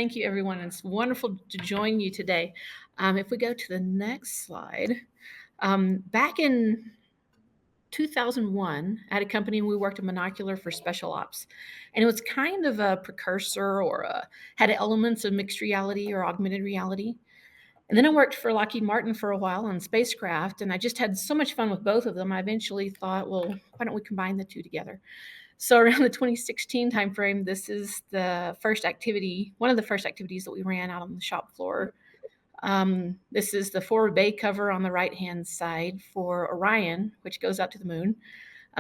Thank you, everyone. It's wonderful to join you today. If we go to the next slide, back in 2001, I had a company and we worked in monocular for special ops. And it was kind of a precursor had elements of mixed reality or augmented reality. And then I worked for Lockheed Martin for a while on spacecraft, and I just had so much fun with both of them. I eventually thought, well, why don't we combine the two together? So around the 2016 timeframe, this is the first activity, one of the first activities that we ran out on the shop floor. This is the forward bay cover on the right-hand side for Orion, which goes out to the moon.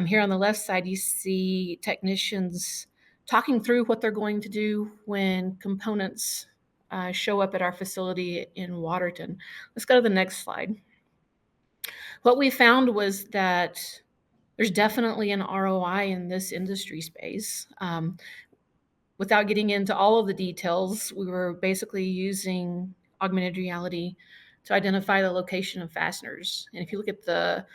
Here on the left side, you see technicians talking through what they're going to do when components show up at our facility in Waterton. Let's go to the next slide. What we found was that there's definitely an ROI in this industry space. Without getting into all of the details, we were basically using augmented reality to identify the location of fasteners. And if you look at the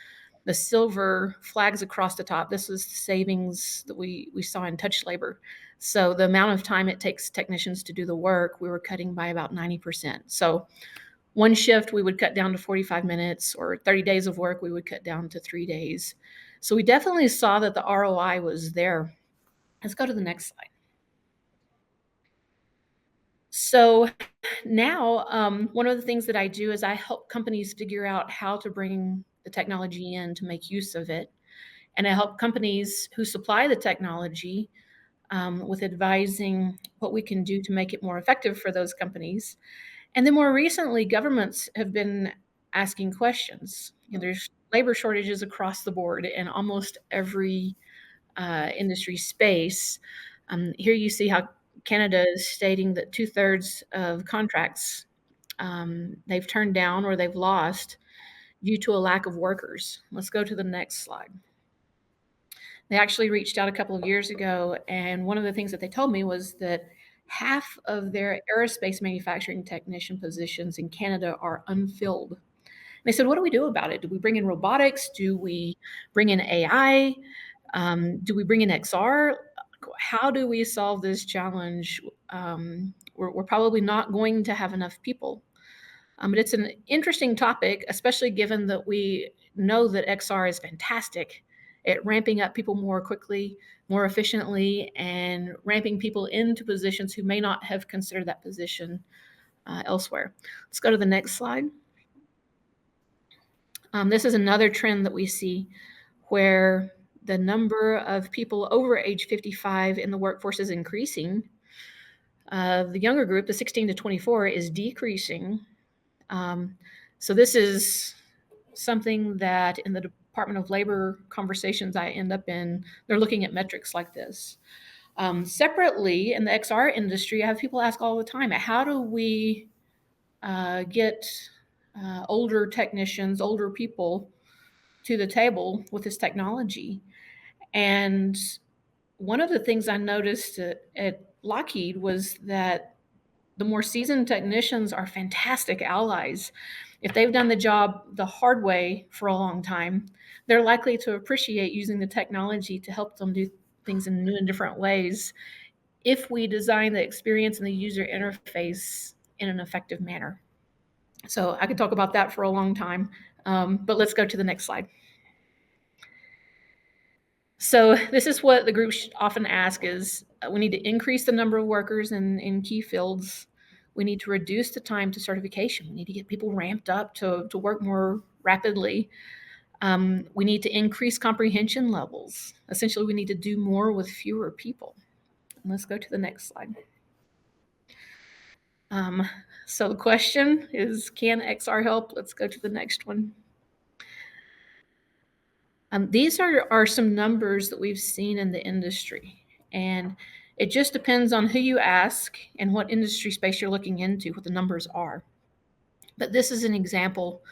silver flags across the top, this is the savings that we saw in touch labor. So the amount of time it takes technicians to do the work, we were cutting by about 90%. So one shift we would cut down to 45 minutes, or 30 days of work we would cut down to 3 days. So we definitely saw that the ROI was there. Let's go to the next slide. So now, one of the things that I do is I help companies figure out how to bring the technology in to make use of it. And I help companies who supply the technology with advising what we can do to make it more effective for those companies. And then more recently, governments have been asking questions. There's labor shortages across the board in almost every industry space. Here you see how Canada is stating that 2/3 of contracts they've turned down or they've lost due to a lack of workers. Let's go to the next slide. They actually reached out a couple of years ago, and one of the things that they told me was that half of their aerospace manufacturing technician positions in Canada are unfilled. And they said, what do we do about it? Do we bring in robotics? Do we bring in AI? Do we bring in XR? How do we solve this challenge? We're probably not going to have enough people. But it's an interesting topic, especially given that we know that XR is fantastic at ramping up people more quickly, more efficiently, and ramping people into positions who may not have considered that position elsewhere. Let's go to the next slide. This is another trend that we see where the number of people over age 55 in the workforce is increasing. The younger group, the 16 to 24, is decreasing. So this is something that in the Department of Labor conversations I end up in, they're looking at metrics like this. Separately, in the XR industry, I have people ask all the time, how do we get older technicians, older people to the table with this technology? And one of the things I noticed at Lockheed was that the more seasoned technicians are fantastic allies. If they've done the job the hard way for a long time, they're likely to appreciate using the technology to help them do things in new and different ways if we design the experience and the user interface in an effective manner. So I could talk about that for a long time, but let's go to the next slide. So this is what the groups often ask is, we need to increase the number of workers in key fields. We need to reduce the time to certification. We need to get people ramped up to work more rapidly. We need to increase comprehension levels. Essentially, we need to do more with fewer people. And let's go to the next slide. So the question is, can XR help? Let's go to the next one. These are some numbers that we've seen in the industry, and it just depends on who you ask and what industry space you're looking into, what the numbers are. But this is an example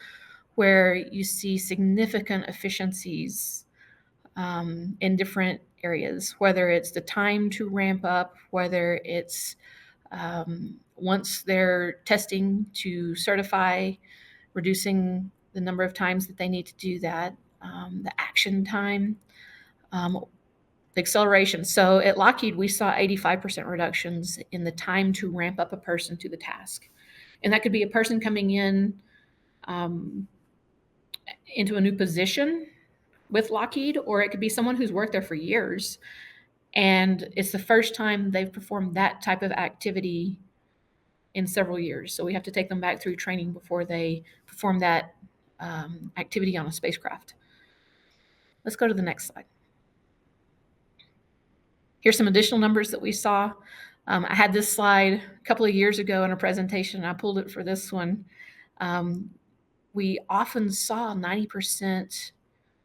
where you see significant efficiencies in different areas, whether it's the time to ramp up, whether it's once they're testing to certify, reducing the number of times that they need to do that, the action time. the acceleration. So at Lockheed, we saw 85% reductions in the time to ramp up a person to the task. And that could be a person coming in into a new position with Lockheed, or it could be someone who's worked there for years. And it's the first time they've performed that type of activity in several years. So we have to take them back through training before they perform that activity on a spacecraft. Let's go to the next slide. Here's some additional numbers that we saw. I had this slide a couple of years ago in a presentation, and I pulled it for this one. We often saw 90%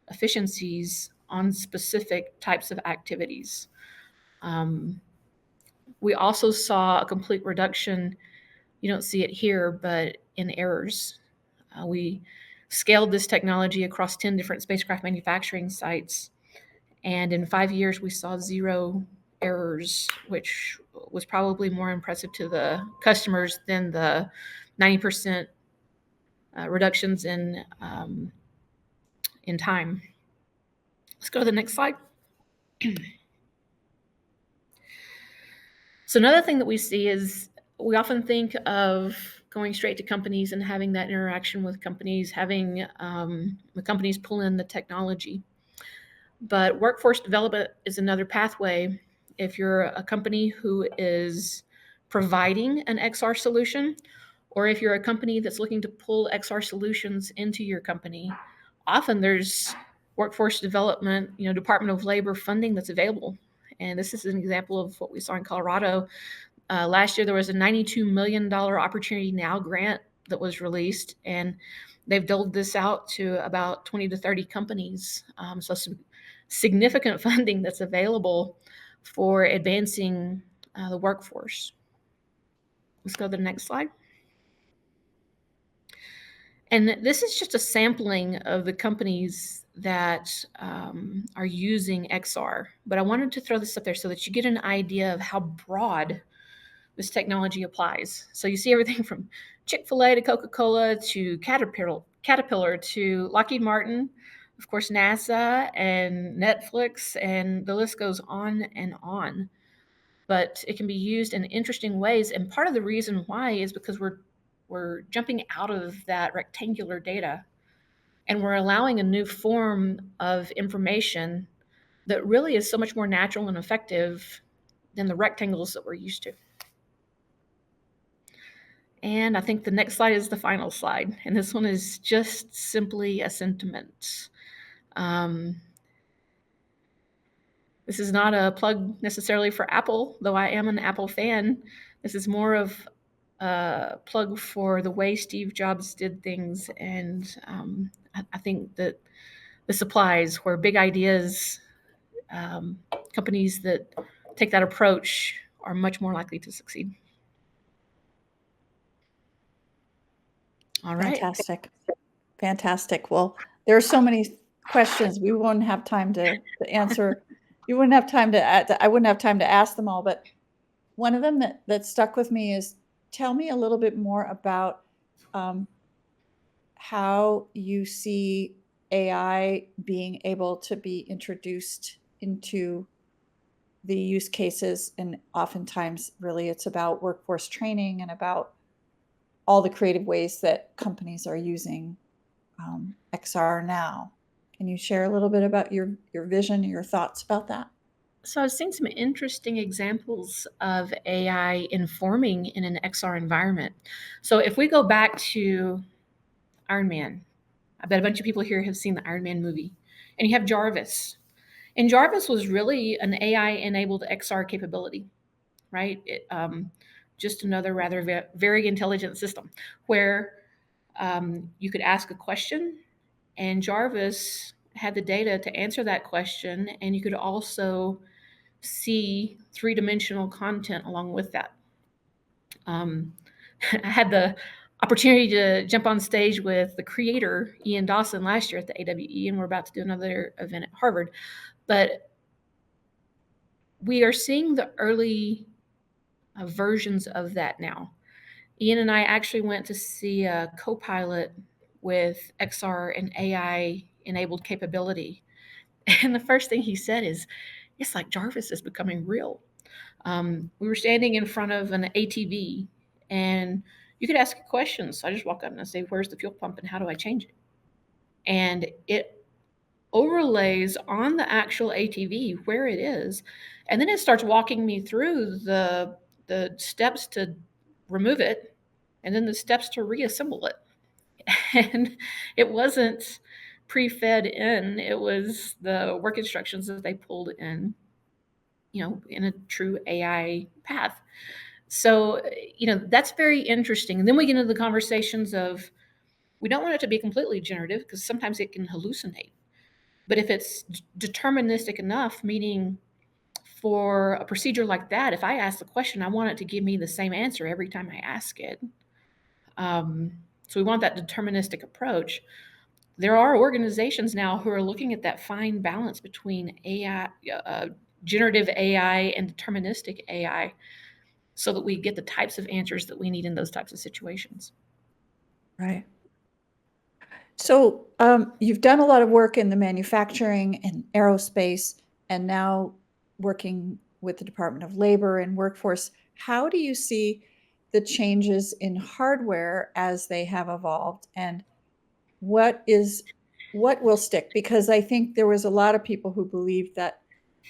efficiencies on specific types of activities. We also saw a complete reduction, you don't see it here, but in errors. We scaled this technology across 10 different spacecraft manufacturing sites, and in 5 years, we saw 0 errors, which was probably more impressive to the customers than the 90% reductions in time. Let's go to the next slide. So another thing that we see is we often think of going straight to companies and having that interaction with companies, having the companies pull in the technology. But workforce development is another pathway. If you're a company who is providing an XR solution, or if you're a company that's looking to pull XR solutions into your company, often there's workforce development, Department of Labor funding that's available. And this is an example of what we saw in Colorado. Last year, there was a $92 million Opportunity Now grant that was released, and they've doled this out to about 20 to 30 companies. So some significant funding that's available for advancing the workforce. Let's go to the next slide. And this is just a sampling of the companies that are using XR. But I wanted to throw this up there so that you get an idea of how broad this technology applies. So you see everything from Chick-fil-A to Coca-Cola to Caterpillar to Lockheed Martin, of course, NASA and Netflix, and the list goes on and on. But it can be used in interesting ways. And part of the reason why is because we're jumping out of that rectangular data, and we're allowing a new form of information that really is so much more natural and effective than the rectangles that we're used to. And I think the next slide is the final slide. And this one is just simply a sentiment. This is not a plug necessarily for Apple, though I am an Apple fan. This is more of a plug for the way Steve Jobs did things. And I think that this applies where big ideas, companies that take that approach are much more likely to succeed. All right. Fantastic. Well, there are so many questions we wouldn't have time to answer. You wouldn't have time to I wouldn't have time to ask them all, but one of them that stuck with me is, tell me a little bit more about how you see AI being able to be introduced into the use cases. And oftentimes, really, it's about workforce training and about all the creative ways that companies are using XR now. Can you share a little bit about your vision, your thoughts about that? So I've seen some interesting examples of AI informing in an XR environment. So if we go back to Iron Man, I bet a bunch of people here have seen the Iron Man movie, and you have Jarvis. And Jarvis was really an AI-enabled XR capability, right? Just another rather very intelligent system where you could ask a question, and Jarvis had the data to answer that question, and you could also see three-dimensional content along with that. I had the opportunity to jump on stage with the creator, Ian Dawson, last year at the AWE, and we're about to do another event at Harvard. But we are seeing the early versions of that now. Ian and I actually went to see a co-pilot with XR and AI-enabled capability. And the first thing he said is, it's like Jarvis is becoming real. We were standing in front of an ATV, and you could ask questions. So I just walk up and I say, "Where's the fuel pump, and how do I change it?" And it overlays on the actual ATV where it is, and then it starts walking me through the steps to remove it, and then the steps to reassemble it. And it wasn't pre-fed in; it was the work instructions that they pulled in, in a true AI path. So, that's very interesting. And then we get into the conversations of we don't want it to be completely generative because sometimes it can hallucinate. But if it's deterministic enough, meaning for a procedure like that, if I ask the question, I want it to give me the same answer every time I ask it. So we want that deterministic approach. There are organizations now who are looking at that fine balance between AI, generative AI, and deterministic AI, so that we get the types of answers that we need in those types of situations. Right. So you've done a lot of work in the manufacturing and aerospace, and now working with the Department of Labor and Workforce. How do you see the changes in hardware as they have evolved, and what will stick? Because I think there was a lot of people who believed that,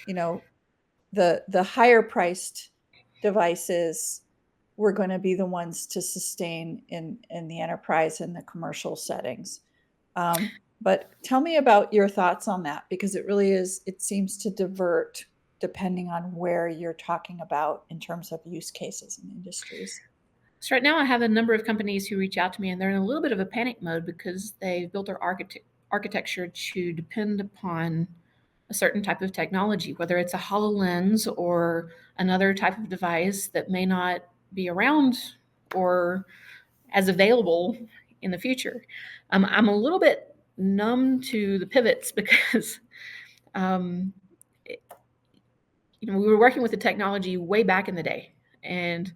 the higher priced devices were going to be the ones to sustain in the enterprise and the commercial settings. But tell me about your thoughts on that, because it seems to divert depending on where you're talking about in terms of use cases and industries. So right now, I have a number of companies who reach out to me, and they're in a little bit of a panic mode because they've built their architecture to depend upon a certain type of technology, whether it's a HoloLens or another type of device that may not be around or as available in the future. I'm a little bit numb to the pivots because um, we were working with the technology way back in the day, and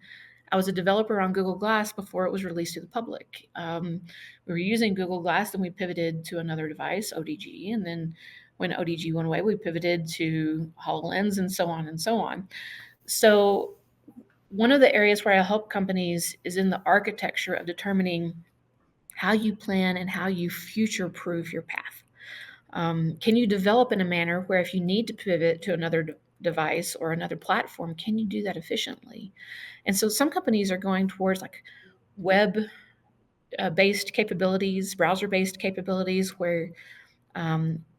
I was a developer on Google Glass before it was released to the public. We were using Google Glass, then we pivoted to another device, ODG, and then when ODG went away, we pivoted to HoloLens, and so on and so on. So one of the areas where I help companies is in the architecture of determining how you plan and how you future-proof your path. Can you develop in a manner where if you need to pivot to another device or another platform, can you do that efficiently? And so some companies are going towards like web based capabilities, browser based capabilities, where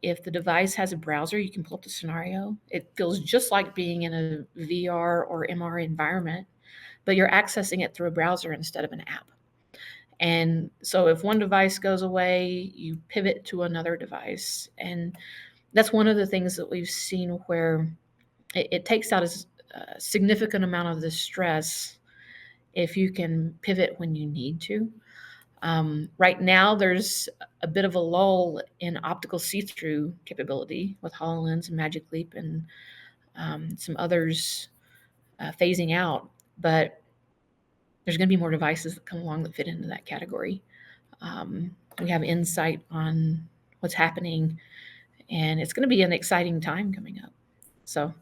if the device has a browser, you can pull up the scenario. It feels just like being in a VR or MR environment, but you're accessing it through a browser instead of an app. And so if one device goes away, you pivot to another device. And that's one of the things that we've seen where it takes out a significant amount of the stress if you can pivot when you need to. Right now, there's a bit of a lull in optical see-through capability with HoloLens and Magic Leap and some others phasing out, but there's going to be more devices that come along that fit into that category. We have insight on what's happening, and it's going to be an exciting time coming up. So,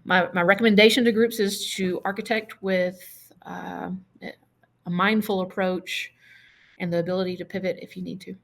my recommendation to groups is to architect with a mindful approach and the ability to pivot if you need to.